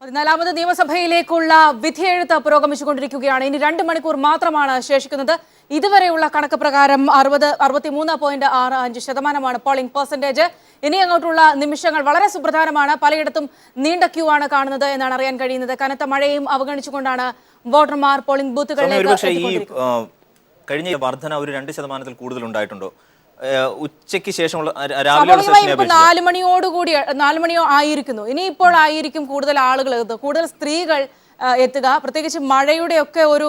14ാമത് നിയമസഭയിലേക്കുള്ള വിധിയെഴുത്ത് പുരോഗമിച്ചുകൊണ്ടിരിക്കുകയാണ്. ഇനി 2 മണിക്കൂർ മാത്രമാണ് ശേഷിക്കുന്നത്. ഇതുവരെയുള്ള കണക്ക് പ്രകാരം 63.65% പോളിംഗ് പെർസെന്റേജ്. ഇനി അങ്ങോട്ടുള്ള നിമിഷങ്ങൾ വളരെ സുപ്രധാനമാണ്. പലയിടത്തും നീണ്ട ക്യൂ ആണ് കാണുന്നത് എന്നാണ് അറിയാൻ കഴിയുന്നത്. കനത്ത മഴയും അവഗണിച്ചുകൊണ്ടാണ് വോട്ടർമാർ പോളിംഗ് ബൂത്തുകളിലേക്ക്. കഴിഞ്ഞ വർധന ഒരു 2% കൂടുതൽ ഉണ്ടായിട്ടുണ്ടോ? ഉച്ചയ്ക്ക് ശേഷമുള്ള 4 മണിയോ ആയിരിക്കുന്നു. ഇനിയിപ്പോൾ ആയിരിക്കും കൂടുതൽ ആളുകൾ, കൂടുതൽ സ്ത്രീകൾ എത്തുക. പ്രത്യേകിച്ച് മഴയുടെയൊക്കെ ഒരു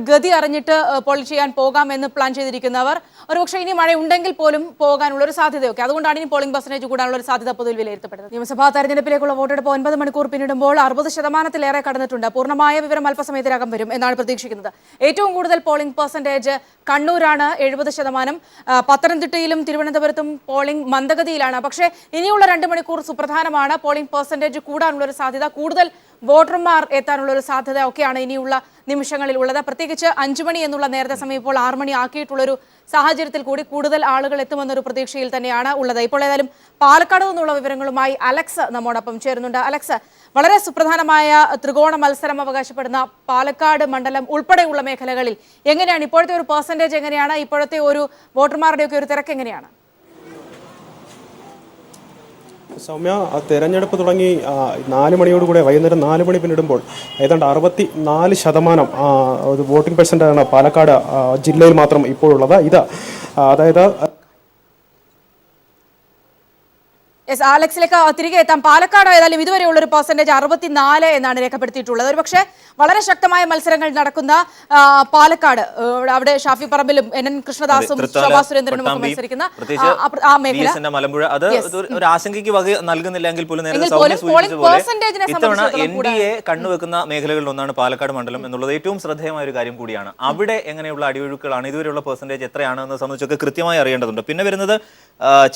ഗതി അറിഞ്ഞിട്ട് പോൾ ചെയ്യാൻ പോകാമെന്ന് പ്ലാൻ ചെയ്തിരിക്കുന്നവർ ഒരുപക്ഷെ ഇനി മഴ ഉണ്ടെങ്കിൽ പോലും പോകാനുള്ള ഒരു സാധ്യതയൊക്കെ, അതുകൊണ്ടാണ് ഇനി പോളിംഗ് പെർസെന്റേജ് കൂടാനുള്ള ഒരു സാധ്യത പൊതുവിൽ വിലയിരുത്തപ്പെടുന്നത്. നിയമസഭാ തെരഞ്ഞെടുപ്പിലേക്കുള്ള വോട്ടെടുപ്പ് 9 മണിക്കൂർ പിന്നിടുമ്പോൾ 60%-ലേറെ കടന്നിട്ടുണ്ട്. പൂർണ്ണമായ വിവരം അല്പസമയത്തിനകം വരും എന്നാണ് പ്രതീക്ഷിക്കുന്നത്. ഏറ്റവും കൂടുതൽ പോളിംഗ് പെർസെന്റേജ് കണ്ണൂരാണ് 70%. പത്തനംതിട്ടയിലും തിരുവനന്തപുരത്തും പോളിംഗ് മന്ദഗതിയിലാണ്. പക്ഷേ ഇനിയുള്ള 2 മണിക്കൂർ സുപ്രധാനമാണ്. പോളിംഗ് പെർസെന്റേജ് കൂടാനുള്ള ഒരു സാധ്യത, കൂടുതൽ വോട്ടർമാർ എത്താനുള്ള ഒരു സാധ്യത ഒക്കെയാണ് ഇനിയുള്ള നിമിഷങ്ങളിൽ ഉള്ളത്. പ്രത്യേകിച്ച് 5 മണി എന്നുള്ള നേരത്തെ സമയം ഇപ്പോൾ 6 മണി ആക്കിയിട്ടുള്ളൊരു സാഹചര്യത്തിൽ കൂടി കൂടുതൽ ആളുകൾ എത്തുമെന്നൊരു പ്രതീക്ഷയിൽ തന്നെയാണ് ഉള്ളത്. ഇപ്പോൾ ഏതായാലും പാലക്കാട് നിന്നുള്ള വിവരങ്ങളുമായി അലക്സ് നമ്മോടൊപ്പം ചേരുന്നുണ്ട്. അലക്സ്, വളരെ സുപ്രധാനമായ ത്രികോണ മത്സരം അവകാശപ്പെടുന്ന പാലക്കാട് മണ്ഡലം ഉൾപ്പെടെയുള്ള മേഖലകളിൽ എങ്ങനെയാണ് ഇപ്പോഴത്തെ ഒരു പെർസെന്റേജ്, എങ്ങനെയാണ് ഇപ്പോഴത്തെ ഒരു വോട്ടർമാരുടെയൊക്കെ ഒരു തിരക്ക് എങ്ങനെയാണ്? സൗമ്യ, തെരഞ്ഞെടുപ്പ് തുടങ്ങി 4 മണിയോടുകൂടെ വൈകുന്നേരം 4 മണി പിന്നിടുമ്പോൾ ഏതാണ്ട് 64% വോട്ടിംഗ് പെർസെൻ്റാണ് പാലക്കാട് ജില്ലയിൽ മാത്രം ഇപ്പോഴുള്ളത്. അതായത് ആലക്സിലേക്ക് തിരികെ എത്താം. പാലക്കാട് ആയാലും ഇതുവരെയുള്ള ഒരു പെർസെന്റേജ് 64 എന്നാണ് രേഖപ്പെടുത്തിയിട്ടുള്ളത്. ഒരുപക്ഷെ വളരെ ശക്തമായ മത്സരങ്ങൾ നടക്കുന്ന പാലക്കാട്, അവിടെ ഷാഫി പറമ്പിലും NN കൃഷ്ണദാസും ശോഭാ സുരേന്ദ്രനും ഒക്കെ മത്സരിക്കുന്ന ആ മേഖല മലമ്പുഴ അത് ഒരു ആശങ്കയ്ക്ക് വക നൽകുന്നില്ലെങ്കിൽ പോലും NDA കണ്ണുവെക്കുന്ന മേഖലകളിൽ ഒന്നാണ് പാലക്കാട് മണ്ഡലം എന്നുള്ളത് ഏറ്റവും ശ്രദ്ധേയമായ ഒരു കാര്യം കൂടിയാണ്. അവിടെ എങ്ങനെയുള്ള അടിയൊഴുക്കുകളാണ്, ഇതുവരെയുള്ള പെർസെന്റേജ് എത്രയാണെന്ന് സംബന്ധിച്ചൊക്കെ കൃത്യമായി അറിയേണ്ടതുണ്ട്. പിന്നെ വരുന്നത്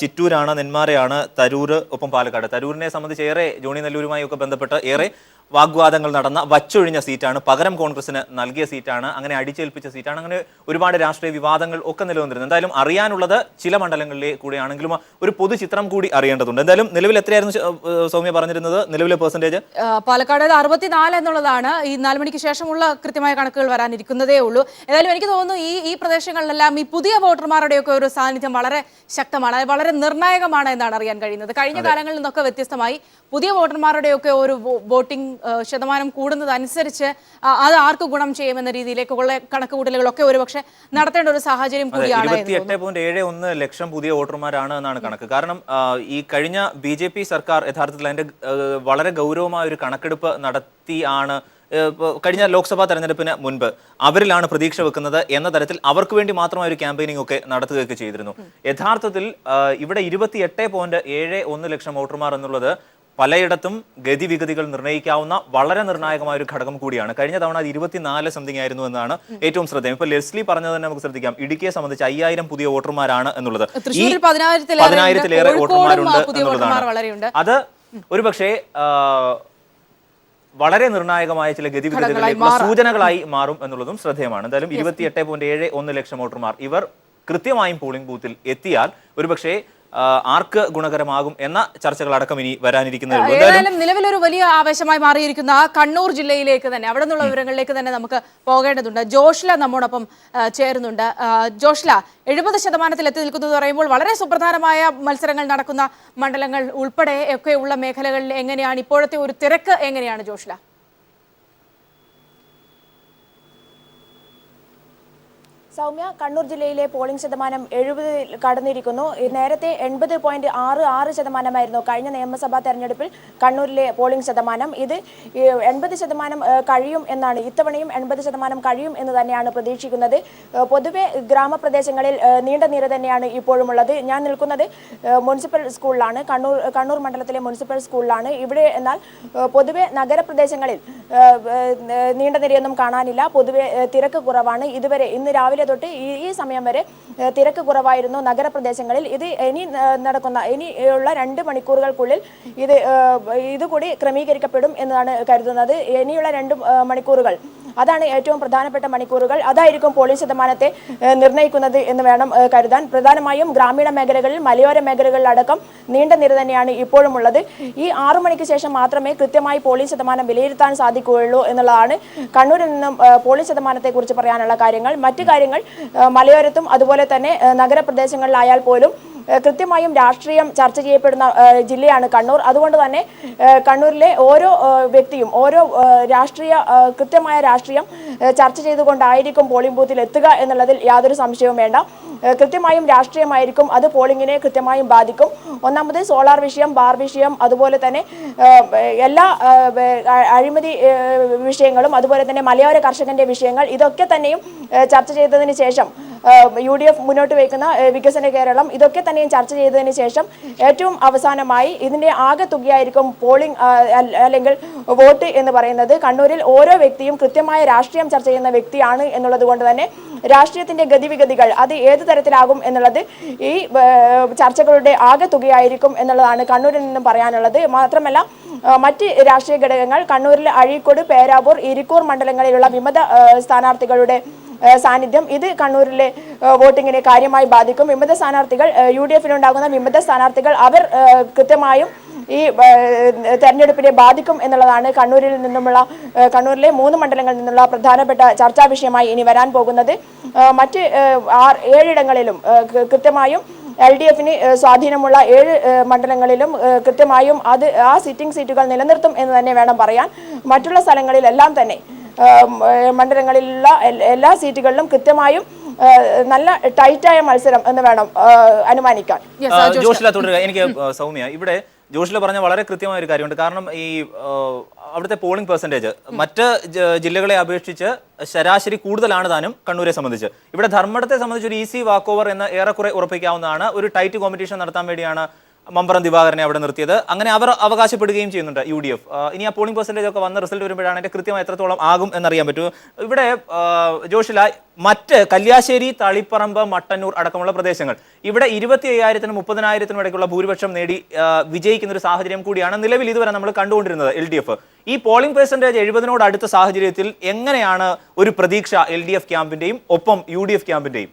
ചിറ്റൂരാണ്, നെന്മാറയാണ്, തരൂർ, ഒപ്പം പാലക്കാട്. തരൂരിനെ സംബന്ധിച്ച് ഏറെ ജോണി നെല്ലൂരുമായി ഒക്കെ ബന്ധപ്പെട്ട് ഏറെ വാഗ്വാദങ്ങൾ നടന്ന വച്ചൊഴിഞ്ഞ സീറ്റാണ്, പകരം കോൺഗ്രസിന് നൽകിയ സീറ്റാണ്, അങ്ങനെ അടിച്ചേൽപ്പിച്ച സീറ്റാണ്. അങ്ങനെ ഒരുപാട് രാഷ്ട്രീയ വിവാദങ്ങൾ ഒക്കെ നിലനിന്നിരുന്നു. എന്തായാലും അറിയാനുള്ളത് ചില മണ്ഡലങ്ങളിലെ കൂടെയാണെങ്കിലും ഒരു പൊതുചിത്രം കൂടി അറിയേണ്ടതുണ്ട്. എന്തായാലും നിലവിൽ എത്രയായിരുന്നു സൗമ്യ പറഞ്ഞിരുന്നത് നിലവിലെ പെർസെന്റേജ്? പാലക്കാട് 64 എന്നുള്ളതാണ്. ഈ 4 മണിക്ക് ശേഷമുള്ള കൃത്യമായ കണക്കുകൾ വരാനിരിക്കുന്നതേ ഉള്ളൂ. ഏതായാലും എനിക്ക് തോന്നുന്നു ഈ പ്രദേശങ്ങളിലെല്ലാം ഈ പുതിയ വോട്ടർമാരുടെയൊക്കെ ഒരു സാന്നിധ്യം വളരെ ശക്തമാണ്, വളരെ നിർണായകമാണ് എന്നാണ് അറിയാൻ കഴിയുന്നത്. കഴിഞ്ഞ കാലങ്ങളിൽ നിന്നൊക്കെ വ്യത്യസ്തമായി പുതിയ വോട്ടർമാരുടെയൊക്കെ ഒരു വോട്ടിംഗ് ശതമാനം കൂടുന്നതനുസരിച്ച് അത് ആർക്ക് ഗുണം ചെയ്യുമെന്ന രീതിയിലേക്കുള്ള കണക്കുകൂട്ടലുകളൊക്കെ ഒരുപക്ഷെ നടത്തേണ്ട ഒരു സാഹചര്യം കൂടിയാണ്. 28.71 ലക്ഷം പുതിയ വോട്ടർമാരാണ് എന്നാണ് കണക്ക്. കാരണം ഈ കഴിഞ്ഞ BJP സർക്കാർ യഥാർത്ഥത്തിൽ അതിന്റെ വളരെ ഗൗരവമായ ഒരു കണക്കെടുപ്പ് നടത്തിയാണ് കഴിഞ്ഞ ലോക്സഭാ തെരഞ്ഞെടുപ്പിന് മുൻപ് അവരിലാണ് പ്രതീക്ഷ വെക്കുന്നത് എന്ന തരത്തിൽ അവർക്ക് വേണ്ടി മാത്രമായ ഒരു ക്യാമ്പയിനിങ് ഒക്കെ നടത്തുകയൊക്കെ ചെയ്തിരുന്നു. യഥാർത്ഥത്തിൽ ഇവിടെ 28.71 ലക്ഷം വോട്ടർമാർ എന്നുള്ളത് പലയിടത്തും ഗതിവിഗതികൾ നിർണ്ണയിക്കാവുന്ന വളരെ നിർണായകമായ ഒരു ഘടകം കൂടിയാണ്. കഴിഞ്ഞ തവണ അത് 24 സംതിങ് ആയിരുന്നു എന്നാണ് ഏറ്റവും ശ്രദ്ധേയം. ഇപ്പൊ ലെസ്ലി പറഞ്ഞത് തന്നെ നമുക്ക് ശ്രദ്ധിക്കാം. ഇടുക്കിയെ സംബന്ധിച്ച് 5000 പുതിയ വോട്ടർമാരാണ് എന്നുള്ളത്, 10,000-ലേറെ വോട്ടർമാരുണ്ട് എന്നുള്ളതാണ്. അത് ഒരുപക്ഷെ വളരെ നിർണായകമായ ചില ഗതിവിഗതികളിലേക്കുള്ള സൂചനകളായി മാറും എന്നുള്ളതും ശ്രദ്ധേയമാണ്. എന്തായാലും 28.71 ലക്ഷം വോട്ടർമാർ ഇവർ കൃത്യമായും പോളിംഗ് ബൂത്തിൽ എത്തിയാൽ ഒരുപക്ഷെ ആർക്ക് ഗുണകരമാകും എന്ന ചർച്ചകളടക്കം ഇനി വരാനിരിക്കുന്നത്. ഏതായാലും നിലവിലൊരു വലിയ ആവേശമായി മാറിയിരിക്കുന്ന കണ്ണൂർ ജില്ലയിലേക്ക് തന്നെ, അവിടെ നിന്നുള്ള വിവരങ്ങളിലേക്ക് തന്നെ നമുക്ക് പോകേണ്ടതുണ്ട്. ജോഷ്ല നമ്മോടൊപ്പം ചേരുന്നുണ്ട്. ജോഷ്ല, 70% എത്തി നിൽക്കുന്നത് പറയുമ്പോൾ വളരെ സുപ്രധാനമായ മത്സരങ്ങൾ നടക്കുന്ന മണ്ഡലങ്ങൾ ഉൾപ്പെടെ ഒക്കെയുള്ള മേഖലകളിൽ എങ്ങനെയാണ് ഇപ്പോഴത്തെ ഒരു തിരക്ക്, എങ്ങനെയാണ് ജോഷ്ല? സൗമ്യ, കണ്ണൂർ ജില്ലയിലെ പോളിംഗ് ശതമാനം 70 കടന്നിരിക്കുന്നു. നേരത്തെ 80.66% കഴിഞ്ഞ നിയമസഭാ തെരഞ്ഞെടുപ്പിൽ കണ്ണൂരിലെ പോളിംഗ് ശതമാനം. ഇത് 80% കഴിയും എന്നാണ്, ഇത്തവണയും 80% കഴിയും എന്ന് തന്നെയാണ് പ്രതീക്ഷിക്കുന്നത്. പൊതുവെ ഗ്രാമപ്രദേശങ്ങളിൽ നീണ്ട നിര തന്നെയാണ് ഇപ്പോഴുമുള്ളത്. ഞാൻ നിൽക്കുന്നത് മുനിസിപ്പൽ സ്കൂളിലാണ്, കണ്ണൂർ മണ്ഡലത്തിലെ മുനിസിപ്പൽ സ്കൂളിലാണ്. ഇവിടെ എന്നാൽ പൊതുവെ നഗരപ്രദേശങ്ങളിൽ നീണ്ട നിരയൊന്നും കാണാനില്ല, പൊതുവെ തിരക്ക് കുറവാണ്. ഇതുവരെ ഇന്ന് രാവിലെ തൊട്ട് ഈ സമയം വരെ തിരക്ക് കുറവായിരുന്നു നഗരപ്രദേശങ്ങളിൽ. ഇത് ഇനിയുള്ള 2 മണിക്കൂറുകൾക്കുള്ളിൽ ഇതുകൂടി ക്രമീകരിക്കപ്പെടും എന്നാണ് കരുതുന്നത്. ഇനിയുള്ള 2 മണിക്കൂറുകൾ അതാണ് ഏറ്റവും പ്രധാനപ്പെട്ട മണിക്കൂറുകൾ. അതായിരിക്കും പോളിംഗ് ശതമാനത്തെ നിർണ്ണയിക്കുന്നത് എന്ന് വേണം കരുതാൻ. പ്രധാനമായും ഗ്രാമീണ മേഖലകളിൽ, മലയോര മേഖലകളിലടക്കം നീണ്ട നിര തന്നെയാണ് ഇപ്പോഴും ഉള്ളത്. ഈ 6 മണിക്ക് ശേഷം മാത്രമേ കൃത്യമായി പോളിംഗ് ശതമാനം വിലയിരുത്താൻ സാധിക്കുകയുള്ളൂ എന്നുള്ളതാണ് കണ്ണൂരിൽ നിന്നും പോളിംഗ് ശതമാനത്തെക്കുറിച്ച് പറയാനുള്ള കാര്യങ്ങൾ. മറ്റു കാര്യങ്ങൾ മലയോരത്തും അതുപോലെ തന്നെ നഗരപ്രദേശങ്ങളിലായാൽ പോലും കൃത്യമായും രാഷ്ട്രീയം ചർച്ച ചെയ്യപ്പെടുന്ന ജില്ലയാണ് കണ്ണൂർ. അതുകൊണ്ട് തന്നെ കണ്ണൂരിലെ ഓരോ വ്യക്തിയും ഓരോ കൃത്യമായ രാഷ്ട്രീയം ചർച്ച ചെയ്തുകൊണ്ടായിരിക്കും പോളിംഗ് ബൂത്തിൽ എത്തുക എന്നുള്ളതിൽ യാതൊരു സംശയവും വേണ്ട. കൃത്യമായും രാഷ്ട്രീയമായിരിക്കും അത് പോളിംഗിനെ കൃത്യമായും ബാധിക്കും. ഒന്നാമത് സോളാർ വിഷയം, ബാർ വിഷയം, അതുപോലെ തന്നെ എല്ലാ അഴിമതി വിഷയങ്ങളും, അതുപോലെ തന്നെ മലയോര കർഷകന്റെ വിഷയങ്ങൾ, ഇതൊക്കെ തന്നെയും ചർച്ച ചെയ്തതിന് ശേഷം UDF മുന്നോട്ട് വയ്ക്കുന്ന വികസന കേരളം, ഇതൊക്കെ തന്നെയും ചർച്ച ചെയ്തതിന് ശേഷം ഏറ്റവും അവസാനമായി ഇതിന്റെ ആകെ തുകയായിരിക്കും പോളിംഗ് അല്ലെങ്കിൽ വോട്ട് എന്ന് പറയുന്നത്. കണ്ണൂരിൽ ഓരോ വ്യക്തിയും കൃത്യമായ രാഷ്ട്രീയം ചർച്ച ചെയ്യുന്ന വ്യക്തിയാണ് എന്നുള്ളത് കൊണ്ട് തന്നെ രാഷ്ട്രീയത്തിന്റെ ഗതിവിഗതികൾ അത് ഏത് തരത്തിലാകും എന്നുള്ളത് ഈ ചർച്ചകളുടെ ആകെ തുകയായിരിക്കും എന്നുള്ളതാണ് കണ്ണൂരിൽ നിന്നും പറയാനുള്ളത്. മാത്രമല്ല മറ്റ് രാഷ്ട്രീയ ഘടകങ്ങൾ, കണ്ണൂരിലെ അഴീക്കോട്, പേരാവൂർ, ഇരിക്കൂർ മണ്ഡലങ്ങളിലുള്ള വിമത സ്ഥാനാർത്ഥികളുടെ സാന്നിധ്യം ഇത് കണ്ണൂരിലെ വോട്ടിങ്ങിനെ കാര്യമായി ബാധിക്കും. വിമത സ്ഥാനാർത്ഥികൾ, UDFിനുണ്ടാകുന്ന വിമത സ്ഥാനാർത്ഥികൾ അവർ കൃത്യമായും ഈ തെരഞ്ഞെടുപ്പിനെ ബാധിക്കും എന്നുള്ളതാണ് കണ്ണൂരിലെ 3 മണ്ഡലങ്ങളിൽ നിന്നുള്ള പ്രധാനപ്പെട്ട ചർച്ചാ വിഷയമായി ഇനി വരാൻ പോകുന്നത്. മറ്റ് 7 ഇടങ്ങളിലും കൃത്യമായും LDFന് സ്വാധീനമുള്ള 7 മണ്ഡലങ്ങളിലും കൃത്യമായും ആ സിറ്റിംഗ് സീറ്റുകൾ നിലനിർത്തും എന്ന് തന്നെ വേണം പറയാൻ. മറ്റുള്ള സ്ഥലങ്ങളിലെല്ലാം തന്നെ മണ്ഡലങ്ങളിലുള്ള എല്ലാ സീറ്റുകളിലും കൃത്യമായും നല്ല ടൈറ്റായ മത്സരം എന്ന് വേണം അനുമാനിക്കാൻ. ജോഷില തുടരുക. എനിക്ക് സൗമ്യ, ഇവിടെ ജോഷില പറഞ്ഞ വളരെ കൃത്യമായ ഒരു കാര്യമുണ്ട്. കാരണം ഈ അവിടുത്തെ പോളിംഗ് പെർസെൻറ്റേജ് മറ്റ് ജില്ലകളെ അപേക്ഷിച്ച് ശരാശരി കൂടുതലാണ് താനും കണ്ണൂരെ സംബന്ധിച്ച്. ഇവിടെ ധർമ്മടത്തെ സംബന്ധിച്ച് ഒരു ഈസി വാക്ക് ഓവർ എന്ന് ഏറെക്കുറെ ഉറപ്പിക്കാവുന്നതാണ്. ഒരു ടൈറ്റ് കോമ്പറ്റീഷൻ നടത്താൻ വേണ്ടിയാണ് മമ്പറം ദിവാകരനെ അവിടെ നിർത്തിയത്. അങ്ങനെ അവർ അവകാശപ്പെടുകയും ചെയ്യുന്നുണ്ട് UDF. ഇനി ആ പോളിംഗ് പെർസെൻറ്റേജ് ഒക്കെ വന്ന റിസൾട്ട് വരുമ്പോഴാണ് അതിന്റെ കൃത്യമായി എത്രത്തോളം ആകും എന്നറിയാൻ പറ്റൂ. ഇവിടെ ജോഷില, മറ്റ് കല്യാശ്ശേരി, തളിപ്പറമ്പ്, മട്ടന്നൂർ അടക്കമുള്ള പ്രദേശങ്ങൾ, ഇവിടെ 25,000-നും 30,000-നും ഇടയ്ക്കുള്ള ഭൂരിപക്ഷം നേടി വിജയിക്കുന്ന ഒരു സാഹചര്യം കൂടിയാണ് നിലവിൽ ഇതുവരെ നമ്മൾ കണ്ടുകൊണ്ടിരുന്നത് LDF. ഈ പോളിംഗ് പെർസെൻറ്റേജ് 70-നോട് അടുത്ത സാഹചര്യത്തിൽ എങ്ങനെയാണ് ഒരു പ്രതീക്ഷ LDF ക്യാമ്പിന്റെയും ഒപ്പം UDF ക്യാമ്പിന്റെയും?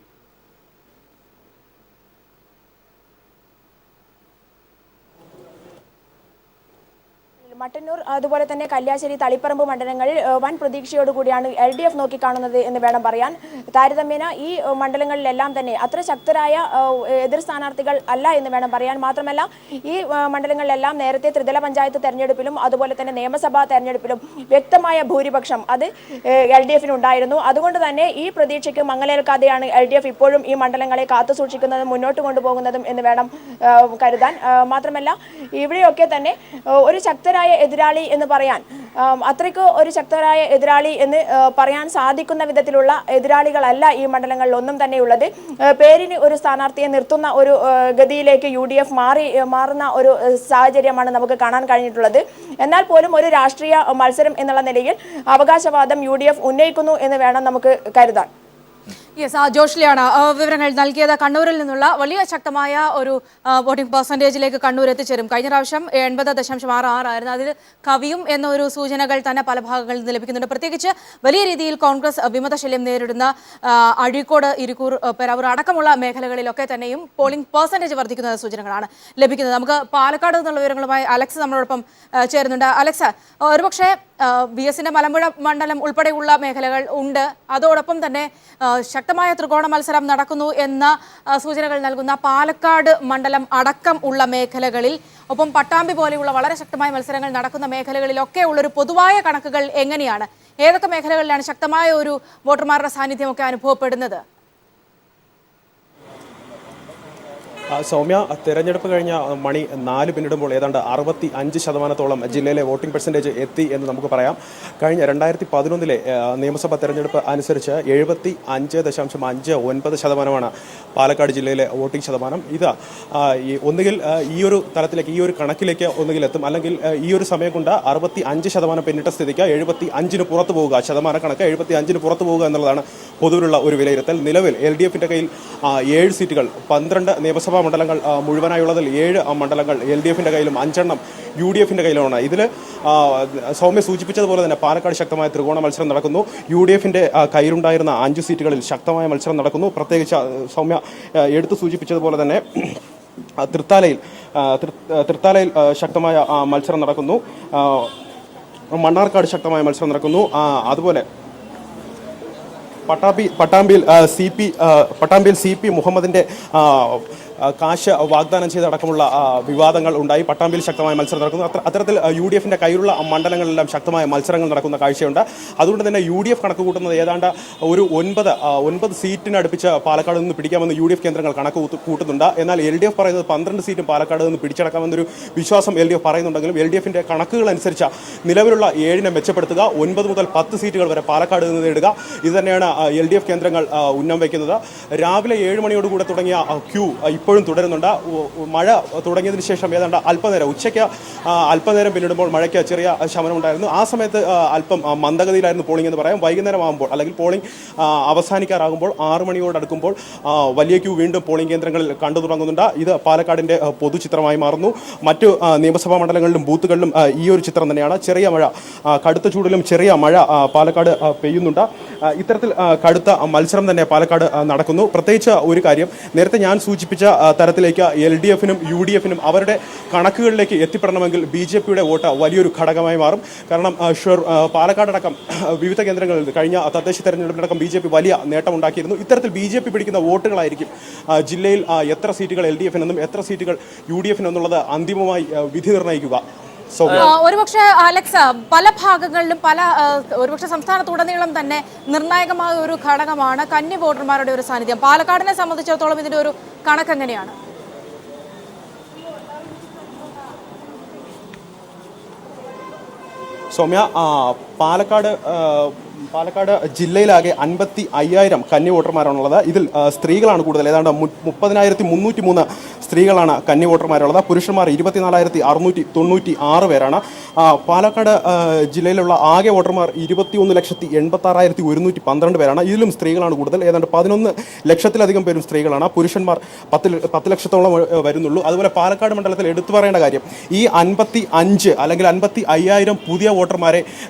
മട്ടന്നൂർ അതുപോലെ തന്നെ കല്യാശ്ശേരി, തളിപ്പറമ്പ് മണ്ഡലങ്ങളിൽ വൻ പ്രതീക്ഷയോടുകൂടിയാണ് LDF നോക്കിക്കാണുന്നത് എന്ന് വേണം പറയാൻ. താരതമ്യേന ഈ മണ്ഡലങ്ങളിലെല്ലാം തന്നെ അത്ര ശക്തരായ എതിർ സ്ഥാനാർത്ഥികൾ അല്ല എന്ന് വേണം പറയാൻ. മാത്രമല്ല ഈ മണ്ഡലങ്ങളിലെല്ലാം നേരത്തെ ത്രിതല പഞ്ചായത്ത് തെരഞ്ഞെടുപ്പിലും അതുപോലെ തന്നെ നിയമസഭാ തെരഞ്ഞെടുപ്പിലും വ്യക്തമായ ഭൂരിപക്ഷം അത് LDFിനുണ്ടായിരുന്നു. അതുകൊണ്ട് തന്നെ ഈ പ്രതീക്ഷയ്ക്ക് മങ്ങലേൽക്കാതെയാണ് LDF ഇപ്പോഴും ഈ മണ്ഡലങ്ങളെ കാത്തുസൂക്ഷിക്കുന്നതും മുന്നോട്ട് കൊണ്ടുപോകുന്നതും എന്ന് വേണം കരുതാൻ. മാത്രമല്ല ഇവിടെയൊക്കെ തന്നെ ഒരു ശക്തരായ എതിരാളി എന്ന് പറയാൻ, അത്രയ്ക്ക് ഒരു ശക്തരായ എതിരാളി എന്ന് പറയാൻ സാധിക്കുന്ന വിധത്തിലുള്ള എതിരാളികളല്ല ഈ മണ്ഡലങ്ങളിൽ ഒന്നും തന്നെയുള്ളത്. പേരിന് ഒരു സ്ഥാനാർത്ഥിയെ നിർത്തുന്ന ഒരു ഗതിയിലേക്ക് UDF മാറുന്ന ഒരു സാഹചര്യമാണ് നമുക്ക് കാണാൻ കഴിഞ്ഞിട്ടുള്ളത്. എന്നാൽ പോലും ഒരു രാഷ്ട്രീയ മത്സരം എന്നുള്ള നിലയിൽ അവകാശവാദം UDF ഉന്നയിക്കുന്നു എന്ന് വേണം നമുക്ക് കരുതാൻ. യെസ്, ജോഷ്ലിയാണ് വിവരങ്ങൾ നൽകിയത്. കണ്ണൂരിൽ നിന്നുള്ള വലിയ ശക്തമായ ഒരു വോട്ടിംഗ് പെർസെൻറ്റേജിലേക്ക് കണ്ണൂർ എത്തിച്ചേരും. കഴിഞ്ഞ പ്രാവശ്യം 80.66 ആയിരുന്നു. അതിൽ കവിയും എന്നൊരു സൂചനകൾ തന്നെ പല ഭാഗങ്ങളിൽ നിന്ന് ലഭിക്കുന്നുണ്ട്. പ്രത്യേകിച്ച് വലിയ രീതിയിൽ കോൺഗ്രസ് വിമതശല്യം നേരിടുന്ന അഴീക്കോട്, ഇരിക്കൂർ, പേരാവൂർ അടക്കമുള്ള മേഖലകളിലൊക്കെ തന്നെയും പോളിംഗ് പെർസെൻറ്റേജ് വർദ്ധിക്കുന്ന സൂചനകളാണ് ലഭിക്കുന്നത്. നമുക്ക് പാലക്കാട് നിന്നുള്ള വിവരങ്ങളുമായി അലക്സ് നമ്മളോടൊപ്പം ചേരുന്നുണ്ട്. അലക്സ്, ഒരുപക്ഷെ BSന്റെ മലമ്പുഴ മണ്ഡലം ഉൾപ്പെടെയുള്ള മേഖലകൾ ഉണ്ട്, അതോടൊപ്പം തന്നെ ശക്തമായ ത്രികോണ മത്സരം നടക്കുന്നു എന്ന സൂചനകൾ നൽകുന്ന പാലക്കാട് മണ്ഡലം അടക്കം ഉള്ള മേഖലകളിൽ, ഒപ്പം പട്ടാമ്പി പോലെയുള്ള വളരെ ശക്തമായ മത്സരങ്ങൾ നടക്കുന്ന മേഖലകളിലൊക്കെ ഉള്ളൊരു പൊതുവായ കണക്കുകൾ എങ്ങനെയാണ്? ഏതൊക്കെ മേഖലകളിലാണ് ശക്തമായ ഒരു വോട്ടർമാരുടെ സാന്നിധ്യമൊക്കെ അനുഭവപ്പെടുന്നത്? സൗമ്യ, തെരഞ്ഞെടുപ്പ് കഴിഞ്ഞ മണി 4 പിന്നിടുമ്പോൾ ഏതാണ്ട് 65% ജില്ലയിലെ വോട്ടിംഗ് പെർസെൻറ്റേജ് എത്തി എന്ന് നമുക്ക് പറയാം. കഴിഞ്ഞ 2011 നിയമസഭാ തെരഞ്ഞെടുപ്പ് അനുസരിച്ച് 75.59% പാലക്കാട് ജില്ലയിലെ വോട്ടിംഗ് ശതമാനം. ഇത് ഒന്നുകിൽ ഈ ഒരു തലത്തിലേക്ക്, ഈ ഒരു കണക്കിലേക്ക് ഒന്നുകിൽ എത്തും, അല്ലെങ്കിൽ ഈ ഒരു സമയം കൊണ്ട് 65% പിന്നിട്ട സ്ഥിതിക്ക് 75-ന് പുറത്തു പോവുക, ശതമാന കണക്ക് 75-ന് പുറത്തു പോവുക എന്നുള്ളതാണ് പൊതുവിലുള്ള ഒരു വിലയിരുത്തൽ. നിലവിൽ LDFിൻ്റെ കയ്യിൽ 7 സീറ്റുകൾ, 12 നിയമസഭാ നിയമസഭാ മണ്ഡലങ്ങൾ മുഴുവനായുള്ളതിൽ 7 മണ്ഡലങ്ങൾ LDF-ന്റെ കയ്യിലും 5 UDF-ന്റെ കയ്യിലുമാണ്. ഇതിൽ സൗമ്യ സൂചിപ്പിച്ചതുപോലെ തന്നെ പാലക്കാട് ശക്തമായ ത്രികോണ മത്സരം നടക്കുന്നു. UDF-ന്റെ കയ്യിലുണ്ടായിരുന്ന 5 സീറ്റുകളിൽ ശക്തമായ മത്സരം നടക്കുന്നു. പ്രത്യേകിച്ച് സൗമ്യ എടുത്തു സൂചിപ്പിച്ചതുപോലെ തന്നെ തൃത്താലയിൽ ശക്തമായ മത്സരം നടക്കുന്നു. മണ്ണാർക്കാട് ശക്തമായ മത്സരം നടക്കുന്നു. അതുപോലെ പട്ടാമ്പിയിൽ CP മുഹമ്മദിന്റെ കാശ് വാഗ്ദാനം ചെയ്തടക്കമുള്ള വിവാദങ്ങൾ ഉണ്ടായി. പട്ടാമ്പിയിൽ ശക്തമായ മത്സരം നടക്കുന്നു. അത്തരത്തിൽ UDF-ന്റെ കയ്യിലുള്ള മണ്ഡലങ്ങളിലെല്ലാം ശക്തമായ മത്സരങ്ങൾ നടക്കുന്ന കാഴ്ചയുണ്ട്. അതുകൊണ്ട് തന്നെ UDF കണക്ക് കൂട്ടുന്നത് ഏതാണ്ട് ഒരു 9 സീറ്റിനടുപ്പിച്ച് പാലക്കാട് നിന്ന് പിടിക്കാമെന്ന് UDF കേന്ദ്രങ്ങൾ കണക്ക് കൂട്ടുന്നുണ്ട്. എന്നാൽ LDF പറയുന്നത് 12 സീറ്റും പാലക്കാട് നിന്ന് പിടിച്ചടക്കാമെന്നൊരു വിശ്വാസം LDF പറയുന്നുണ്ടെങ്കിലും LDF-ന്റെ കണക്കുകൾ അനുസരിച്ച് നിലവിലുള്ള 7 മെച്ചപ്പെടുത്തുക, 9 മുതൽ 10 സീറ്റുകൾ വരെ പാലക്കാട് നിന്ന് നേടുക, ഇത് തന്നെയാണ് LDF കേന്ദ്രങ്ങൾ ഉന്നം വയ്ക്കുന്നത്. രാവിലെ 7 മണിയോടുകൂടെ തുടങ്ങിയ ക്യൂ ഇപ്പോഴും തുടരുന്നുണ്ട്. മഴ തുടങ്ങിയതിന് ശേഷം ഏതാണ്ട് അല്പനേരം ഉച്ചയ്ക്ക് അല്പനേരം പിന്നിടുമ്പോൾ മഴയ്ക്ക് ചെറിയ ശമനം ഉണ്ടായിരുന്നു. ആ സമയത്ത് അല്പം മന്ദഗതിയിലായിരുന്നു പോളിംഗ് എന്ന് പറയാം. വൈകുന്നേരം ആകുമ്പോൾ അല്ലെങ്കിൽ പോളിംഗ് അവസാനിക്കാറാകുമ്പോൾ 6 മണിയോടടുക്കുമ്പോൾ വലിയ ക്യൂ വീണ്ടും പോളിംഗ് കേന്ദ്രങ്ങളിൽ കണ്ടു തുടങ്ങുന്നുണ്ട്. ഇത് പാലക്കാടിൻ്റെ പൊതുചിത്രമായി മാറുന്നു. മറ്റു നിയമസഭാ മണ്ഡലങ്ങളിലും ബൂത്തുകളിലും ഈ ഒരു ചിത്രം തന്നെയാണ്. ചെറിയ മഴ, കടുത്ത ചൂടിലും ചെറിയ മഴ പാലക്കാട് പെയ്യുന്നുണ്ട്. ഇത്തരത്തിൽ കടുത്ത മത്സരം തന്നെ പാലക്കാട് നടക്കുന്നു. പ്രത്യേകിച്ച് ഒരു കാര്യം, നേരത്തെ ഞാൻ സൂചിപ്പിച്ച തരത്തിലേക്ക് LDF-നും UDF-നും അവരുടെ കണക്കുകളിലേക്ക് എത്തിപ്പെടണമെങ്കിൽ BJP-യുടെ വോട്ട് വലിയൊരു ഘടകമായി മാറും. കാരണം പാലക്കാടടക്കം വിവിധ കേന്ദ്രങ്ങളിൽ കഴിഞ്ഞ തദ്ദേശ തെരഞ്ഞെടുപ്പിലടക്കം BJP വലിയ നേട്ടമുണ്ടാക്കിയിരുന്നു. ഇത്തരത്തിൽ BJP പിടിക്കുന്ന വോട്ടുകളായിരിക്കും ജില്ലയിൽ എത്ര സീറ്റുകൾ LDF-നെന്നും എത്ര സീറ്റുകൾ UDF-നെന്നുള്ളത് അന്തിമമായി വിധി നിർണ്ണയിക്കുക. ഒരുപക്ഷെ അലക്സ്, പല ഭാഗങ്ങളിലും ഒരുപക്ഷെ സംസ്ഥാനത്തുടനീളം തന്നെ നിർണായകമായ ഒരു ഘടകമാണ് കന്നി വോട്ടർമാരുടെ ഒരു സാന്നിധ്യം. പാലക്കാടിനെ സംബന്ധിച്ചിടത്തോളം ഇതിന്റെ ഒരു കണക്ക് എങ്ങനെയാണ്? സൗമ്യ, പാലക്കാട് ജില്ലയിലാകെ 55,000 കന്നി വോട്ടർമാരാണുള്ളത്. ഇതിൽ സ്ത്രീകളാണ് കൂടുതൽ. ഏതാണ്ട് 30,303 സ്ത്രീകളാണ് കന്നി വോട്ടർമാരുള്ളത്. പുരുഷന്മാർ 24,696 പേരാണ്. പാലക്കാട് ജില്ലയിലുള്ള ആകെ വോട്ടർമാർ 21,86,112 പേരാണ്. ഇതിലും സ്ത്രീകളാണ് കൂടുതൽ. ഏതാണ്ട് 11 ലക്ഷത്തിലധികം പേരും സ്ത്രീകളാണ്. പുരുഷന്മാർ 10 ലക്ഷത്തോളം വരുന്നുള്ളൂ. അതുപോലെ പാലക്കാട് മണ്ഡലത്തിൽ എടുത്തു പറയേണ്ട കാര്യം, ഈ 55 അല്ലെങ്കിൽ 55,000 പുതിയ വോട്ടർമാരെ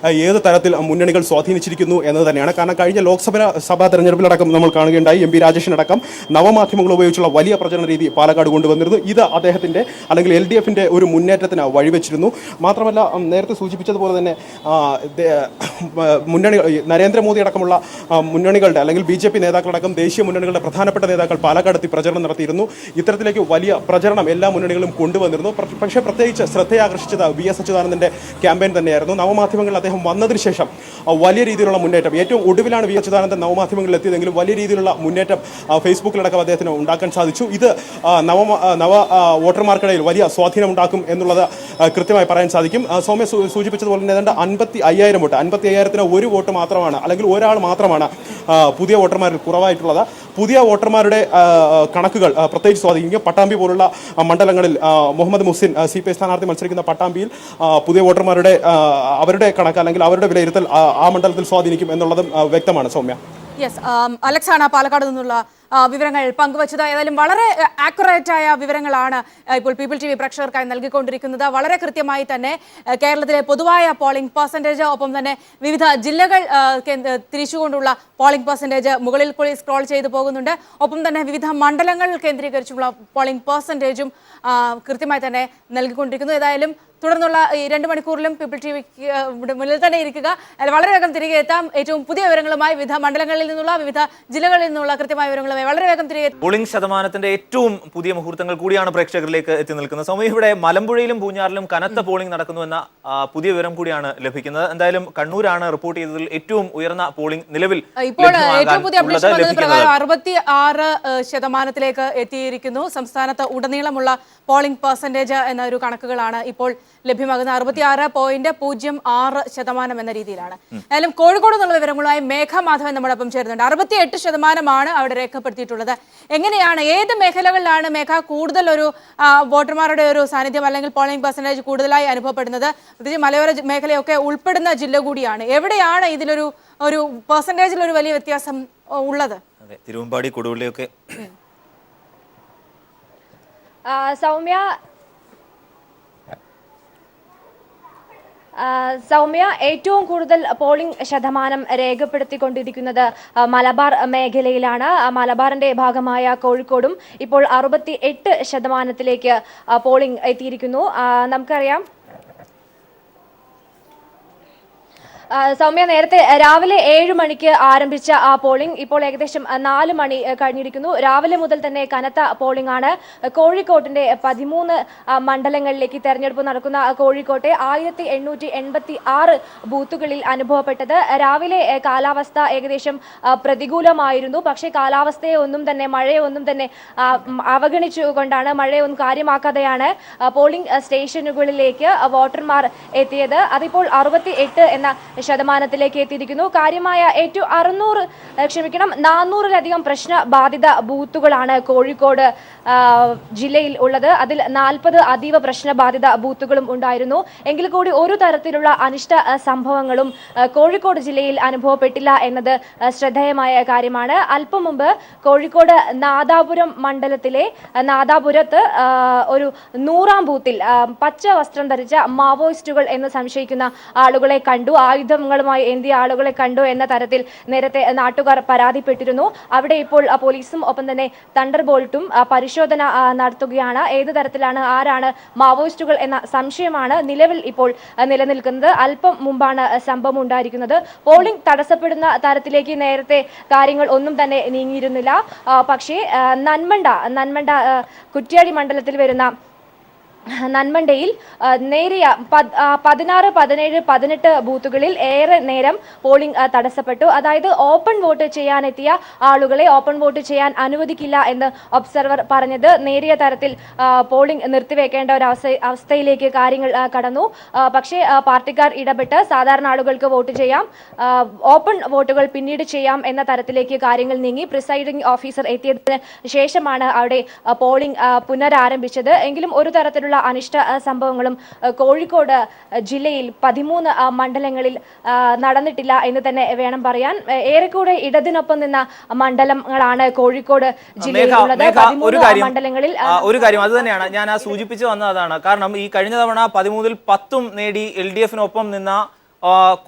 ഏത് തരത്തിൽ മുന്നണികൾ സ്വാധീനിച്ചിരിക്കുന്നു എന്നത് തന്നെയാണ്. കാരണം കഴിഞ്ഞ ലോക്സഭാ തെരഞ്ഞെടുപ്പിലടക്കം നമ്മൾ കാണുകയുണ്ടായി, MP രാജേഷിനടക്കം നവമാധ്യമങ്ങൾ ഉപയോഗിച്ചുള്ള വലിയ പ്രചരണ രീതി പാലക്കാട് കൊണ്ടുവന്നിരുന്നു. ഇത് അദ്ദേഹത്തിൻ്റെ അല്ലെങ്കിൽ LDF-ന്റെ ഒരു മുന്നേറ്റത്തിന് വഴിവെച്ചിരുന്നു. മാത്രമല്ല, നേരത്തെ സൂചിപ്പിച്ചതുപോലെ തന്നെ മുന്നണികൾ, നരേന്ദ്രമോദി അടക്കമുള്ള മുന്നണികളുടെ അല്ലെങ്കിൽ BJP നേതാക്കളടക്കം ദേശീയ മുന്നണികളുടെ പ്രധാനപ്പെട്ട നേതാക്കൾ പാലക്കാടെത്തി പ്രചരണം നടത്തിയിരുന്നു. ഇത്തരത്തിലേക്ക് വലിയ പ്രചരണം എല്ലാ മുന്നണികളും കൊണ്ടുവന്നിരുന്നു. പക്ഷേ പ്രത്യേകിച്ച് ശ്രദ്ധയാകർഷിച്ചത് VS അച്യുതാനന്ദൻ്റെ ക്യാമ്പയിൻ തന്നെയായിരുന്നു. നവമാധ്യമങ്ങളിൽ അദ്ദേഹം വന്നതിന് ശേഷം വലിയ രീതിയിലുള്ള മുന്നേറ്റം, ഏറ്റവും ഒടുവിലാണ് VS അച്യുതാനന്ദൻ നവമാധ്യമങ്ങളിൽ എത്തിയതെങ്കിലും വലിയ രീതിയിലുള്ള മുന്നേറ്റം ഫേസ്ബുക്കിലടക്കം അദ്ദേഹത്തിന് ഉണ്ടാക്കാൻ സാധിച്ചു. ഇത് നവ വോട്ടർമാർക്കിടയിൽ വലിയ സ്വാധീനം ഉണ്ടാക്കും എന്നുള്ളത് കൃത്യമായി പറയാൻ സാധിക്കും. സൗമ്യ സൂചിപ്പിച്ചതുപോലെ തന്നെ ഏതാണ്ട് 55,000 വോട്ട്, 55,000-ന് ഒരു വോട്ട് മാത്രമാണ് അല്ലെങ്കിൽ ഒരാൾ മാത്രമാണ് പുതിയ വോട്ടർമാരിൽ കുറവായിട്ടുള്ളത്. പുതിയ വോട്ടർമാരുടെ കണക്കുകൾ പ്രത്യേകിച്ച് സ്വാധീനിക്കും. പട്ടാമ്പി പോലുള്ള മണ്ഡലങ്ങളിൽ മുഹമ്മദ് മുഹ്സിൻ CPI സ്ഥാനാർത്ഥി മത്സരിക്കുന്ന പട്ടാമ്പിയിൽ പുതിയ വോട്ടർമാരുടെ അവരുടെ കണക്ക് അല്ലെങ്കിൽ അവരുടെ വിലയിരുത്തൽ ആ മണ്ഡലത്തിൽ സ്വാധീനിക്കും എന്നുള്ളതും വ്യക്തമാണ്. സൗമ്യ. യെസ്, അലക്സാണ് പാലക്കാട് നിന്നുള്ള വിവരങ്ങൾ പങ്കുവച്ചത്. ഏതായാലും വളരെ ആക്യുറേറ്റ് ആയ വിവരങ്ങളാണ് ഇപ്പോൾ പീപ്പിൾ TV പ്രേക്ഷകർക്കായി നൽകിക്കൊണ്ടിരിക്കുന്നത്. വളരെ കൃത്യമായി തന്നെ കേരളത്തിലെ പൊതുവായ പോളിംഗ് പെർസെൻറ്റേജ്, ഒപ്പം തന്നെ വിവിധ ജില്ലകൾ തിരിച്ചുകൊണ്ടുള്ള പോളിംഗ് പെർസെൻറ്റേജ് മുകളിൽ കൂടി സ്ക്രോൾ ചെയ്തു പോകുന്നുണ്ട്. ഒപ്പം തന്നെ വിവിധ മണ്ഡലങ്ങൾ കേന്ദ്രീകരിച്ചുള്ള പോളിംഗ് പെർസെൻറ്റേജും കൃത്യമായി തന്നെ നൽകിക്കൊണ്ടിരിക്കുന്നു. ഏതായാലും തുടർന്നുള്ള ഈ 2 മണിക്കൂറിലും പീപ്പിൾ ടിവിക്ക് മുന്നിൽ തന്നെ ഇരിക്കുക. വളരെ വേഗം തിരികെ എത്താം ഏറ്റവും പുതിയ വിവരങ്ങളുമായി. വിവിധ മണ്ഡലങ്ങളിൽ നിന്നുള്ള, വിവിധ ജില്ലകളിൽ നിന്നുള്ള കൃത്യമായ വിവരങ്ങളുമായി വളരെ വേഗം തിരികെ. പോളിംഗ് ശതമാനത്തിന്റെ ഏറ്റവും പുതിയ മുഹൂർത്തങ്ങൾ കൂടിയാണ് പ്രേക്ഷകരിലേക്ക് എത്തി നിൽക്കുന്നത്. സമയം ഇവിടെ മലമ്പുഴയിലും പൂഞ്ഞാറിലും കനത്ത പോളിംഗ് നടക്കുന്നുവെന്ന പുതിയ വിവരം കൂടിയാണ് ലഭിക്കുന്നത്. എന്തായാലും കണ്ണൂരാണ് റിപ്പോർട്ട് ചെയ്തതിൽ ഏറ്റവും ഉയർന്ന പോളിംഗ് നിലവിൽ ഇപ്പോൾ ഏറ്റവും പുതിയ അപ്ഡേഷൻ വന്നത് പ്രകാരം 66% എത്തിയിരിക്കുന്നു. സംസ്ഥാനത്ത് ഉടനീളമുള്ള പോളിംഗ് പെർസെൻറ്റേജ് എന്ന ഒരു കണക്കുകളാണ് ഇപ്പോൾ ലഭ്യമാകുന്ന. 66.06% എന്ന രീതിയിലാണ്. ഏതായാലും കോഴിക്കോട് നിന്നുള്ള വിവരങ്ങളുമായി മേഘ മാധവൻ നമ്മോടൊപ്പം ചേരുന്നുണ്ട്. 68% അവിടെ രേഖപ്പെടുത്തിയിട്ടുള്ളത്. എങ്ങനെയാണ്, ഏത് മേഖലകളിലാണ് മേഘ കൂടുതൽ ഒരു വോട്ടർമാരുടെ ഒരു സാന്നിധ്യം അല്ലെങ്കിൽ പോളിംഗ് പെർസെൻറ്റേജ് കൂടുതലായി അനുഭവപ്പെടുന്നത്? പ്രത്യേകിച്ച് മലയോര മേഖലയൊക്കെ ഉൾപ്പെടുന്ന ജില്ല കൂടിയാണ്. എവിടെയാണ് ഇതിലൊരു പെർസെൻറ്റേജിൽ ഒരു വലിയ വ്യത്യാസം ഉള്ളത്? തിരുവമ്പാടി, കൊടുവള്ളിയൊക്കെ സൗമ്യ, ഏറ്റവും കൂടുതൽ പോളിംഗ് ശതമാനം രേഖപ്പെടുത്തിക്കൊണ്ടിരിക്കുന്നത് മലബാർ മേഖലയിലാണ്. മലബാറിന്റെ ഭാഗമായ കോഴിക്കോടും ഇപ്പോൾ 68% പോളിംഗ് എത്തിയിരിക്കുന്നു. നമുക്കറിയാം സൗമ്യ, നേരത്തെ രാവിലെ 7 മണിക്ക് ആരംഭിച്ച ആ പോളിംഗ് ഇപ്പോൾ ഏകദേശം 4 മണി കഴിഞ്ഞിരിക്കുന്നു. രാവിലെ മുതൽ തന്നെ കനത്ത പോളിംഗ് ആണ്. കോഴിക്കോട്ടിന്റെ 13 മണ്ഡലങ്ങളിലേക്ക് തെരഞ്ഞെടുപ്പ് നടക്കുന്ന കോഴിക്കോട്ടെ 1886 ബൂത്തുകളിൽ അനുഭവപ്പെട്ടത്. രാവിലെ കാലാവസ്ഥ ഏകദേശം പ്രതികൂലമായിരുന്നു. പക്ഷേ കാലാവസ്ഥയെ ഒന്നും തന്നെ, മഴയെ ഒന്നും തന്നെ അവഗണിച്ചുകൊണ്ടാണ്, മഴയെ ഒന്നും കാര്യമാക്കാതെയാണ് പോളിംഗ് സ്റ്റേഷനുകളിലേക്ക് വോട്ടർമാർ എത്തിയത്. അതിപ്പോൾ 68% എത്തിയിരിക്കുന്നു. കാര്യമായ 400-ലധികം പ്രശ്നബാധിത ബൂത്തുകളാണ് കോഴിക്കോട് ജില്ലയിൽ ഉള്ളത്. അതിൽ 40 അതീവ പ്രശ്നബാധിത ബൂത്തുകളും ഉണ്ടായിരുന്നു. എങ്കിൽ കൂടി ഒരു തരത്തിലുള്ള അനിഷ്ട സംഭവങ്ങളും കോഴിക്കോട് ജില്ലയിൽ അനുഭവപ്പെട്ടില്ല എന്നത് ശ്രദ്ധേയമായ കാര്യമാണ്. അല്പം മുമ്പ് കോഴിക്കോട് നാദാപുരം മണ്ഡലത്തിലെ നാദാപുരത്ത് ഒരു 100-ാം ബൂത്തിൽ പച്ച വസ്ത്രം ധരിച്ച മാവോയിസ്റ്റുകൾ എന്ന് സംശയിക്കുന്ന ആളുകളെ കണ്ടു, ആയുധങ്ങളുമായി എന്തിയ ആളുകളെ കണ്ടു എന്ന തരത്തിൽ നേരത്തെ നാട്ടുകാർ പരാതിപ്പെട്ടിരുന്നു. അവിടെ ഇപ്പോൾ പോലീസും ഒപ്പം തന്നെ തണ്ടർ ബോൾട്ടും പരിശോധന നടത്തുകയാണ്. ഏത് തരത്തിലാണ്, ആരാണ് മാവോയിസ്റ്റുകൾ എന്ന സംശയമാണ് നിലവിൽ ഇപ്പോൾ നിലനിൽക്കുന്നത്. അല്പം മുമ്പാണ് സംഭവം ഉണ്ടായിരിക്കുന്നത്. പോളിംഗ് തടസ്സപ്പെടുന്ന തരത്തിലേക്ക് നേരത്തെ കാര്യങ്ങൾ ഒന്നും തന്നെ നീങ്ങിയിരുന്നില്ല. പക്ഷേ നന്മണ്ട കുറ്റ്യാടി മണ്ഡലത്തിൽ വരുന്ന നന്മണ്ടയിൽ നേരിയ 16, 17, 18 ബൂത്തുകളിൽ ഏറെ നേരം പോളിംഗ് തടസ്സപ്പെട്ടു. അതായത് ഓപ്പൺ വോട്ട് ചെയ്യാനെത്തിയ ആളുകളെ ഓപ്പൺ വോട്ട് ചെയ്യാൻ അനുവദിക്കില്ല എന്ന് ഒബ്സർവർ പറഞ്ഞത് നേരിയ തരത്തിൽ പോളിംഗ് നിർത്തിവെക്കേണ്ട ഒരു അവസ്ഥയിലേക്ക് കാര്യങ്ങൾ കടന്നു. പക്ഷേ പാർട്ടിക്കാർ ഇടപെട്ട് സാധാരണ ആളുകൾക്ക് വോട്ട് ചെയ്യാം, ഓപ്പൺ വോട്ടുകൾ പിന്നീട് ചെയ്യാം എന്ന തരത്തിലേക്ക് കാര്യങ്ങൾ നീങ്ങി. പ്രിസൈഡിംഗ് ഓഫീസർ എത്തിയതിന് ശേഷമാണ് അവിടെ പോളിംഗ് പുനരാരംഭിച്ചത്. എങ്കിലും ഒരു തരത്തിലുള്ള അനിഷ്ട സംഭവങ്ങളും കോഴിക്കോട് ജില്ലയിൽ 13 മണ്ഡലങ്ങളിൽ നടന്നിട്ടില്ല എന്ന് തന്നെ വേണം പറയാൻ. ഏറെക്കൂടെ ഇടതിനൊപ്പം നിന്ന മണ്ഡലങ്ങളാണ് കോഴിക്കോട് ജില്ലയിലുള്ളത്. 13 മണ്ഡലങ്ങളിൽ ഒരു കാര്യം അത് തന്നെയാണ് ഞാൻ സൂചിപ്പിച്ചു വന്നതാണ്. കാരണം ഈ കഴിഞ്ഞ തവണ 13-ൽ 10 നേടി LDF-നൊപ്പം നിന്ന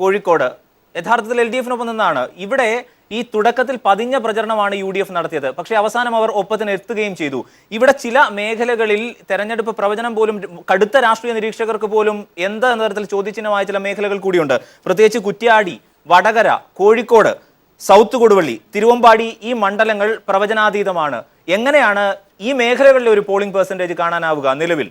കോഴിക്കോട് യഥാർത്ഥത്തിൽ LDF-നൊപ്പം നിന്നാണ്. ഇവിടെ ഈ തുടക്കത്തിൽ പതിഞ്ഞ പ്രചരണമാണ് UDF നടത്തിയത്. പക്ഷേ അവസാനം അവർ ഒപ്പത്തിന് എത്തുകയും ചെയ്തു. ഇവിടെ ചില മേഖലകളിൽ തെരഞ്ഞെടുപ്പ് പ്രവചനം പോലും കടുത്ത രാഷ്ട്രീയ നിരീക്ഷകർക്ക് പോലും എന്താ എന്ന തരത്തിൽ ചോദ്യചിഹ്നമായ ചില മേഖലകൾ കൂടിയുണ്ട്. പ്രത്യേകിച്ച് കുറ്റ്യാടി, വടകര, കോഴിക്കോട്, സൗത്ത് കൊടുവള്ളി, തിരുവമ്പാടി ഈ മണ്ഡലങ്ങൾ പ്രവചനാതീതമാണ്. എങ്ങനെയാണ് ഈ മേഖലകളിലെ ഒരു പോളിംഗ് പെർസെൻറ്റേജ് കാണാനാവുക നിലവിൽ?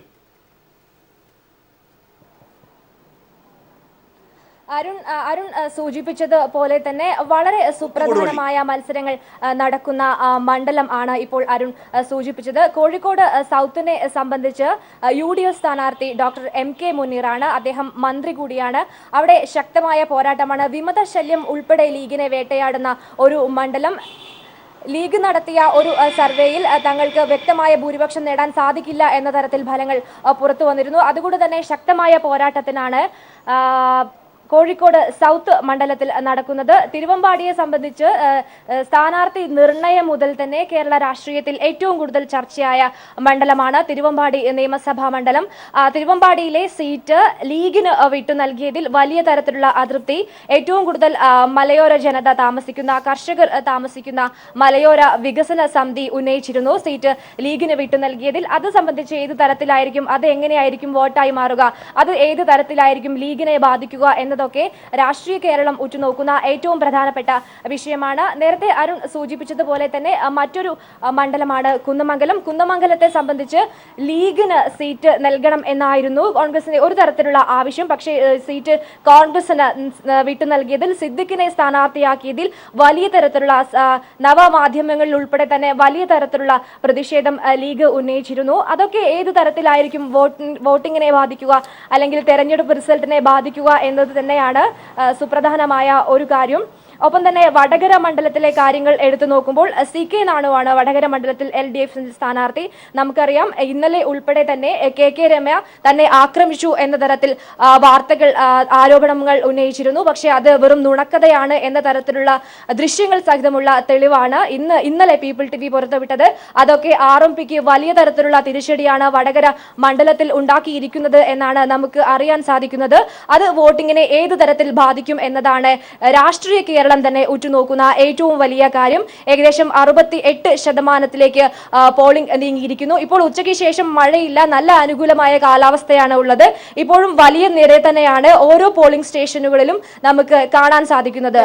അരുൺ സൂചിപ്പിച്ചത് പോലെ തന്നെ വളരെ സുപ്രധാനമായ മത്സരങ്ങൾ നടക്കുന്ന മണ്ഡലം ആണ് ഇപ്പോൾ അരുൺ സൂചിപ്പിച്ചത്. കോഴിക്കോട് സൗത്തിനെ സംബന്ധിച്ച് UDF സ്ഥാനാർത്ഥി ഡോക്ടർ MK മുനീറാണ്. അദ്ദേഹം മന്ത്രി കൂടിയാണ്. അവിടെ ശക്തമായ പോരാട്ടമാണ്. വിമത ശല്യം ഉൾപ്പെടെ ലീഗിനെ വേട്ടയാടുന്ന ഒരു മണ്ഡലം. ലീഗ് നടത്തിയ ഒരു സർവേയിൽ തങ്ങൾക്ക് വ്യക്തമായ ഭൂരിപക്ഷം നേടാൻ സാധിക്കില്ല എന്ന തരത്തിൽ ഫലങ്ങൾ പുറത്തു വന്നിരുന്നു. അതുകൊണ്ട് തന്നെ ശക്തമായ പോരാട്ടത്തിനാണ് കോഴിക്കോട് സൗത്ത് മണ്ഡലത്തിൽ നടക്കുന്നത്. തിരുവമ്പാടിയെ സംബന്ധിച്ച് സ്ഥാനാർത്ഥി നിർണയം മുതൽ തന്നെ കേരള രാഷ്ട്രീയത്തിൽ ഏറ്റവും കൂടുതൽ ചർച്ചയായ മണ്ഡലമാണ് തിരുവമ്പാടി നിയമസഭാ മണ്ഡലം. തിരുവമ്പാടിയിലെ സീറ്റ് ലീഗിന് വിട്ടു നൽകിയതിൽ വലിയ തരത്തിലുള്ള അതൃപ്തി ഏറ്റവും കൂടുതൽ മലയോര ജനത താമസിക്കുന്ന, കർഷകർ താമസിക്കുന്ന മലയോര വികസന സമിതി ഉന്നയിച്ചിരുന്നു. സീറ്റ് ലീഗിന് വിട്ടു നൽകിയതിൽ അത് സംബന്ധിച്ച് ഏത് തരത്തിലായിരിക്കും, അത് എങ്ങനെയായിരിക്കും വോട്ടായി മാറുക, അത് ഏത് തരത്തിലായിരിക്കും ലീഗിനെ ബാധിക്കുക എന്നതൊക്കെ രാഷ്ട്രീയ കേരളം ഉറ്റുനോക്കുന്ന ഏറ്റവും പ്രധാനപ്പെട്ട വിഷയമാണ്. നേരത്തെ അരുൺ സൂചിപ്പിച്ചതുപോലെ തന്നെ മറ്റൊരു മണ്ഡലമാണ് കുന്നമംഗലം. കുന്നമംഗലത്തെ സംബന്ധിച്ച് ലീഗിന് സീറ്റ് നൽകണം എന്നായിരുന്നു കോൺഗ്രസിന്റെ ഒരു തരത്തിലുള്ള ആവശ്യം. പക്ഷേ സീറ്റ് കോൺഗ്രസിന് വിട്ടു നൽകിയതിൽ, സിദ്ദിഖിനെ സ്ഥാനാർത്ഥിയാക്കിയതിൽ വലിയ തരത്തിലുള്ള നവമാധ്യമങ്ങളിൽ ഉൾപ്പെടെ തന്നെ വലിയ തരത്തിലുള്ള പ്രതിഷേധം ലീഗ് ഉന്നയിച്ചിരുന്നു. അതൊക്കെ ഏത് തരത്തിലായിരിക്കും വോട്ടിങ്ങിനെ ബാധിക്കുക, അല്ലെങ്കിൽ തെരഞ്ഞെടുപ്പ് റിസൾട്ടിനെ ബാധിക്കുക എന്നത് തന്നെയാണ് സുപ്രധാനമായ ഒരു കാര്യം. ഒപ്പം തന്നെ വടകര മണ്ഡലത്തിലെ കാര്യങ്ങൾ എടുത്തു നോക്കുമ്പോൾ CK നാണുവാണ് വടകര മണ്ഡലത്തിൽ LDF സ്ഥാനാർത്ഥി. നമുക്കറിയാം ഇന്നലെ ഉൾപ്പെടെ തന്നെ KK രമ തന്നെ ആക്രമിച്ചു എന്ന തരത്തിൽ വാർത്തകൾ ആരോപണങ്ങൾ ഉന്നയിച്ചിരുന്നു. പക്ഷേ അത് വെറും നുണക്കഥയാണ് എന്ന തരത്തിലുള്ള ദൃശ്യങ്ങൾ സഹിതമുള്ള തെളിവാണ് ഇന്നലെ പീപ്പിൾ TV പുറത്തുവിട്ടത്. അതൊക്കെ RMPക്ക് വലിയ തരത്തിലുള്ള തിരിച്ചടിയാണ് വടകര മണ്ഡലത്തിൽ ഉണ്ടാക്കിയിരിക്കുന്നത് എന്നാണ് നമുക്ക് അറിയാൻ സാധിക്കുന്നത്. അത് വോട്ടിങ്ങിനെ ഏതു തരത്തിൽ ബാധിക്കും എന്നതാണ് രാഷ്ട്രീയ കേരളം തന്നെ ഉറ്റുനോക്കുന്ന ഏറ്റവും വലിയ കാര്യം. ഏകദേശം 68% പോളിംഗ് നീങ്ങിയിരിക്കുന്നു. ഇപ്പോൾ ഉച്ചയ്ക്ക് ശേഷം മഴയില്ല, നല്ല അനുകൂലമായ കാലാവസ്ഥയാണ് ഉള്ളത്. ഇപ്പോഴും വലിയ നിര തന്നെയാണ് ഓരോ പോളിംഗ് സ്റ്റേഷനുകളിലും നമുക്ക് കാണാൻ സാധിക്കുന്നത്.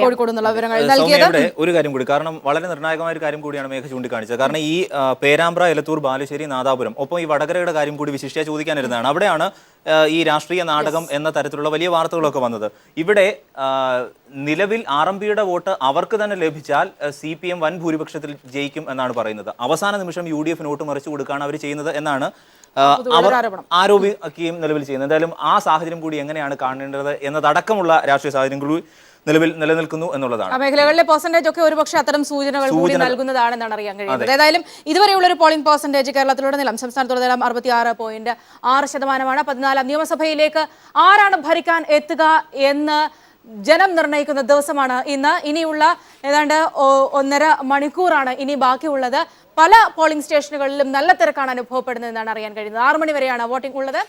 കോഴിക്കോട് നിന്നുള്ള വിവരങ്ങൾ നൽകിയത്. ഒരു കാര്യം കൂടി, കാരണം വളരെ നിർണായകമായ ഒരു കാര്യം കൂടിയാണ് മേഘ ചൂണ്ടിക്കാണിച്ചത്. കാരണം ഈ പേരാമ്പ്ര, എലത്തൂർ, ബാലുശ്ശേരി, നാദാപുരം, ഒപ്പം ഈ വടകരയുടെ കാര്യം കൂടി വിശിഷ്യ ചോദിക്കാനിരുന്നതാണ്. അവിടെയാണ് ഈ രാഷ്ട്രീയ നാടകം എന്ന തരത്തിലുള്ള വലിയ വാർത്തകളൊക്കെ വന്നത്. ഇവിടെ നിലവിൽ RMPയുടെ വോട്ട് അവർക്ക് തന്നെ ലഭിച്ചാൽ CPM വൻ ഭൂരിപക്ഷത്തിൽ ജയിക്കും എന്നാണ് പറയുന്നത്. അവസാന നിമിഷം UDF നോട്ട് മറിച്ചു കൊടുക്കുകയാണ് അവർ ചെയ്യുന്നത് എന്നാണ് അവർ ആരോപിക്കുകയും നിലവിൽ ചെയ്യുന്നത്. എന്തായാലും ആ സാഹചര്യം കൂടി എങ്ങനെയാണ് കാണേണ്ടത് എന്നതടക്കമുള്ള രാഷ്ട്രീയ സാഹചര്യം കൂടി നിലവിൽ നിലനിൽക്കുന്നു എന്നുള്ളതാണ്. മേഖലകളിലെ പെർസെന്റേജ് ഒക്കെ ഒരുപക്ഷെ അത്തരം സൂചനകൾ കൂടി നൽകുന്നതാണെന്നാണ് അറിയാൻ കഴിയുന്നത്. ഏതായാലും ഇതുവരെയുള്ള ഒരു പോളിംഗ് പെർസെന്റേജ് കേരളത്തിലുടനീളം സംസ്ഥാനത്തുടനീളം 66.6%. 14ാം നിയമസഭയിലേക്ക് ആരാണ് ഭരിക്കാൻ എത്തുക എന്ന് ജനം നിർണ്ണയിക്കുന്ന ദിവസമാണ് ഇന്ന്. ഇനിയുള്ള ഏതാണ്ട് 1.5 മണിക്കൂറാണ് ഇനി ബാക്കിയുള്ളത്. പല പോളിംഗ് സ്റ്റേഷനുകളിലും നല്ല തിരക്കാണ് അനുഭവപ്പെടുന്നതെന്നാണ് അറിയാൻ കഴിയുന്നത്. 6 മണി വരെയാണ് വോട്ടിംഗ് ഉള്ളത്.